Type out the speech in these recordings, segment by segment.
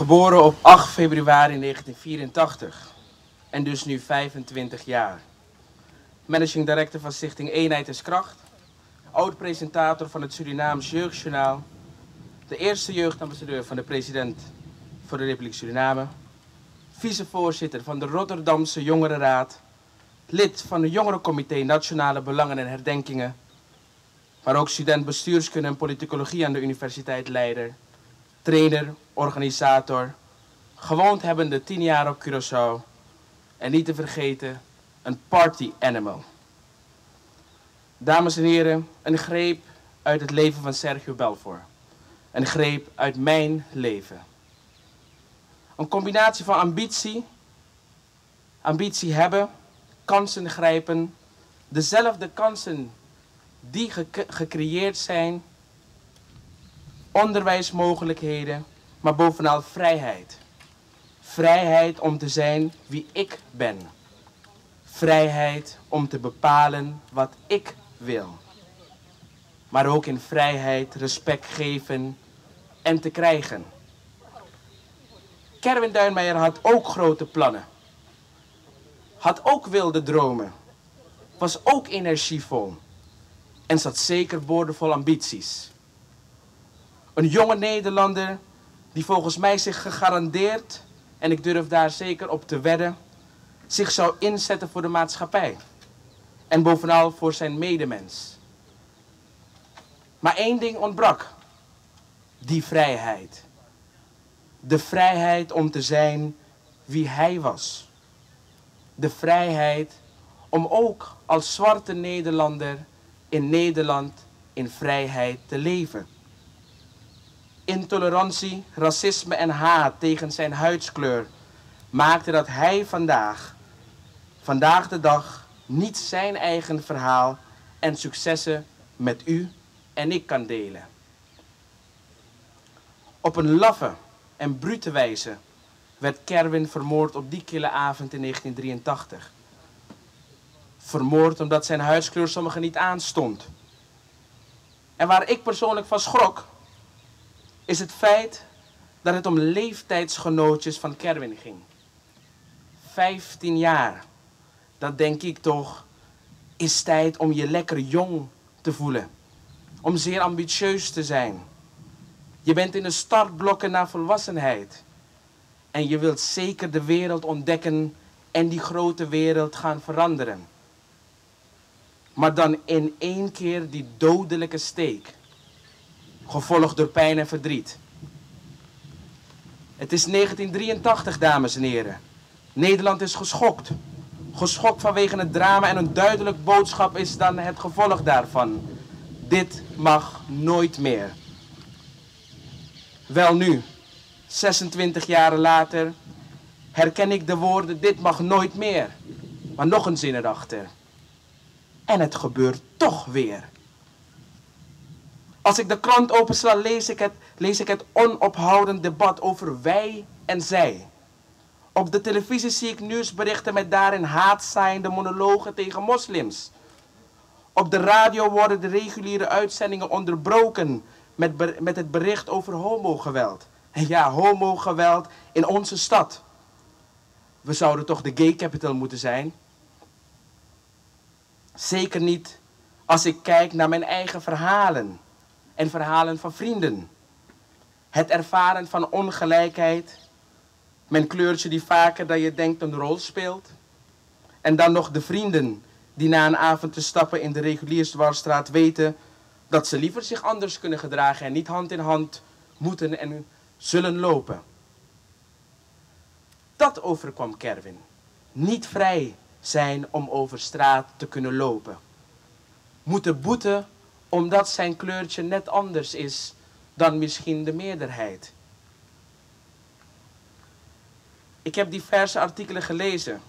Geboren op 8 februari 1984 en dus nu 25 jaar. Managing Director van Stichting Eenheid is Kracht. Oud-presentator van het Surinaams Jeugdjournaal. De eerste jeugdambassadeur van de president voor de Republiek Suriname. Vicevoorzitter van de Rotterdamse Jongerenraad. Lid van het Jongerencomité Nationale Belangen en Herdenkingen. Maar ook student bestuurskunde en politicologie aan de Universiteit Leiden. Trainer, organisator, gewoond hebbende 10 jaar op Curaçao en niet te vergeten een party animal. Dames en heren, een greep uit het leven van Sergio Belfort. Een greep uit mijn leven. Een combinatie van ambitie hebben, kansen grijpen, dezelfde kansen die gecreëerd zijn, onderwijsmogelijkheden, maar bovenal vrijheid. Vrijheid om te zijn wie ik ben. Vrijheid om te bepalen wat ik wil. Maar ook in vrijheid respect geven en te krijgen. Kerwin Duinmeijer had ook grote plannen. Had ook wilde dromen. Was ook energievol. En zat zeker boordevol ambities. Een jonge Nederlander die volgens mij zich gegarandeerd, en ik durf daar zeker op te wedden, zich zou inzetten voor de maatschappij. En bovenal voor zijn medemens. Maar één ding ontbrak. Die vrijheid. De vrijheid om te zijn wie hij was. De vrijheid om ook als zwarte Nederlander in Nederland in vrijheid te leven. Intolerantie, racisme en haat tegen zijn huidskleur maakte dat hij vandaag de dag, niet zijn eigen verhaal en successen met u en ik kan delen. Op een laffe en brute wijze werd Kerwin vermoord op die kille avond in 1983. Vermoord omdat zijn huidskleur sommigen niet aanstond. En waar ik persoonlijk van schrok, is het feit dat het om leeftijdsgenootjes van Kerwin ging. 15 jaar. Dat denk ik toch, is tijd om je lekker jong te voelen. Om zeer ambitieus te zijn. Je bent in de startblokken naar volwassenheid. En je wilt zeker de wereld ontdekken en die grote wereld gaan veranderen. Maar dan in één keer die dodelijke steek. Gevolgd door pijn en verdriet. Het is 1983, dames en heren. Nederland is geschokt. Geschokt vanwege het drama en een duidelijk boodschap is dan het gevolg daarvan. Dit mag nooit meer. Welnu, 26 jaar later herken ik de woorden dit mag nooit meer. Maar nog een zin erachter. En het gebeurt toch weer. Als ik de krant opensla, lees ik het onophoudend debat over wij en zij. Op de televisie zie ik nieuwsberichten met daarin haatzaaiende monologen tegen moslims. Op de radio worden de reguliere uitzendingen onderbroken met het bericht over homogeweld. En ja, homogeweld in onze stad. We zouden toch de gay capital moeten zijn? Zeker niet als ik kijk naar mijn eigen verhalen. En verhalen van vrienden. Het ervaren van ongelijkheid. Mijn kleurtje die vaker dan je denkt een rol speelt. En dan nog de vrienden die na een avond te stappen in de reguliersdwarsstraat weten dat ze liever zich anders kunnen gedragen en niet hand in hand moeten en zullen lopen. Dat overkwam Kerwin. Niet vrij zijn om over straat te kunnen lopen. Moeten boeten omdat zijn kleurtje net anders is dan misschien de meerderheid. Ik heb diverse artikelen gelezen.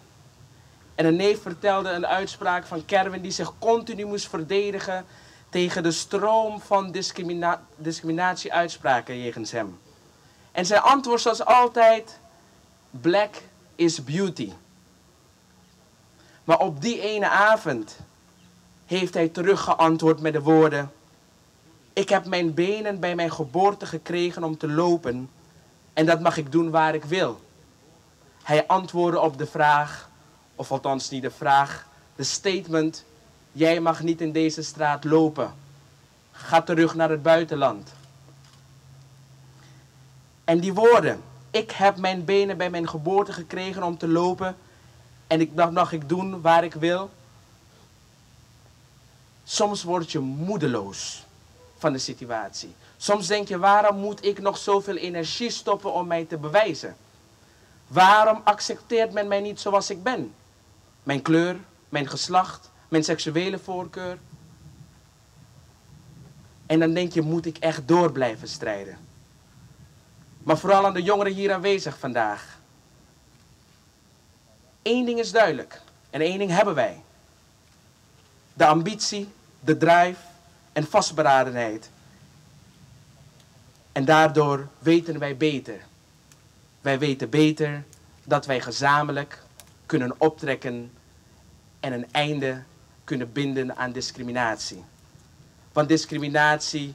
En een neef vertelde een uitspraak van Kerwin die zich continu moest verdedigen tegen de stroom van discriminatie-uitspraken jegens hem. En zijn antwoord was altijd, black is beauty. Maar op die ene avond heeft hij teruggeantwoord met de woorden, ik heb mijn benen bij mijn geboorte gekregen om te lopen En dat mag ik doen waar ik wil. Hij antwoordde op de vraag, of althans niet de vraag, de statement: jij mag niet in deze straat lopen. Ga terug naar het buitenland. En die woorden: ik heb mijn benen bij mijn geboorte gekregen om te lopen en dat mag ik doen waar ik wil. Soms word je moedeloos van de situatie. Soms denk je, waarom moet ik nog zoveel energie stoppen om mij te bewijzen? Waarom accepteert men mij niet zoals ik ben? Mijn kleur, mijn geslacht, mijn seksuele voorkeur. En dan denk je, moet ik echt door blijven strijden? Maar vooral aan de jongeren hier aanwezig vandaag. Eén ding is duidelijk. En één ding hebben wij. De ambitie, de drive en vastberadenheid. En daardoor weten wij beter. Wij weten beter dat wij gezamenlijk kunnen optrekken en een einde kunnen binden aan discriminatie. Want discriminatie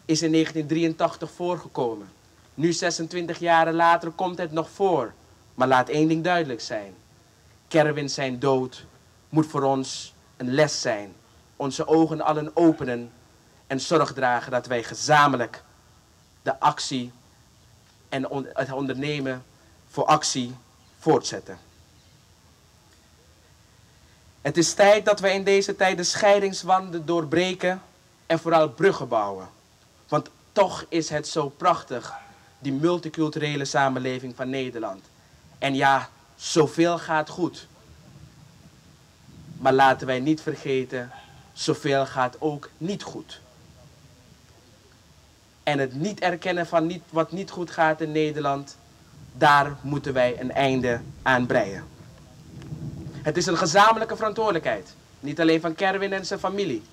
is in 1983 voorgekomen. Nu 26 jaren later komt het nog voor. Maar laat één ding duidelijk zijn. Kerwin zijn dood moet voor ons een les zijn. Onze ogen allen openen en zorg dragen dat wij gezamenlijk de actie en het ondernemen voor actie voortzetten. Het is tijd dat wij in deze tijd de scheidingswanden doorbreken en vooral bruggen bouwen. Want toch is het zo prachtig, die multiculturele samenleving van Nederland. En ja, zoveel gaat goed. Maar laten wij niet vergeten, zoveel gaat ook niet goed. En het niet erkennen van wat niet goed gaat in Nederland, daar moeten wij een einde aan breien. Het is een gezamenlijke verantwoordelijkheid. Niet alleen van Kerwin en zijn familie,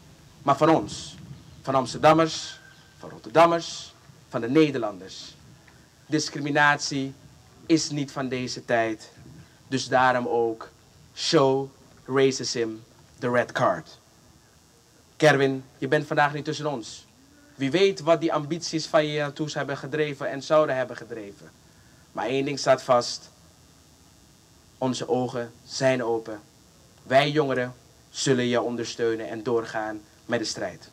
maar van ons. Van Amsterdammers, van Rotterdammers, van de Nederlanders. Discriminatie is niet van deze tijd. Dus daarom ook, show racism the red card. Kerwin, je bent vandaag niet tussen ons. Wie weet wat die ambities van je naartoe hebben gedreven en zouden hebben gedreven. Maar één ding staat vast. Onze ogen zijn open. Wij jongeren zullen je ondersteunen en doorgaan met de strijd.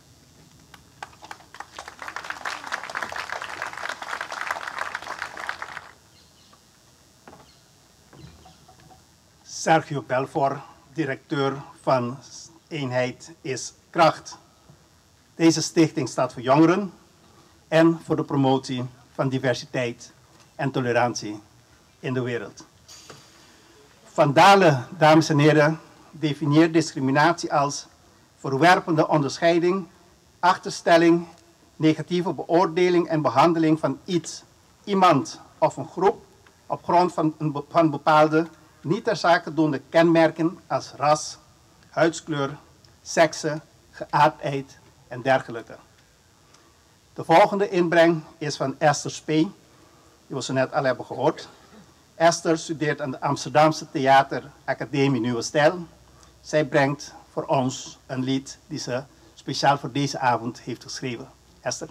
Sergio Belfort, directeur van Eenheid is Kracht. Deze stichting staat voor jongeren en voor de promotie van diversiteit en tolerantie in de wereld. Van Dalen, dames en heren, definieert discriminatie als verwerpende onderscheiding, achterstelling, negatieve beoordeling en behandeling van iets, iemand of een groep op grond van bepaalde niet ter zake doende kenmerken als ras, huidskleur, sekse, geaardheid en dergelijke. De volgende inbreng is van Esther Spee, die we zo net al hebben gehoord. Esther studeert aan de Amsterdamse Theateracademie Nieuwe Stijl. Zij brengt voor ons een lied die ze speciaal voor deze avond heeft geschreven. Esther.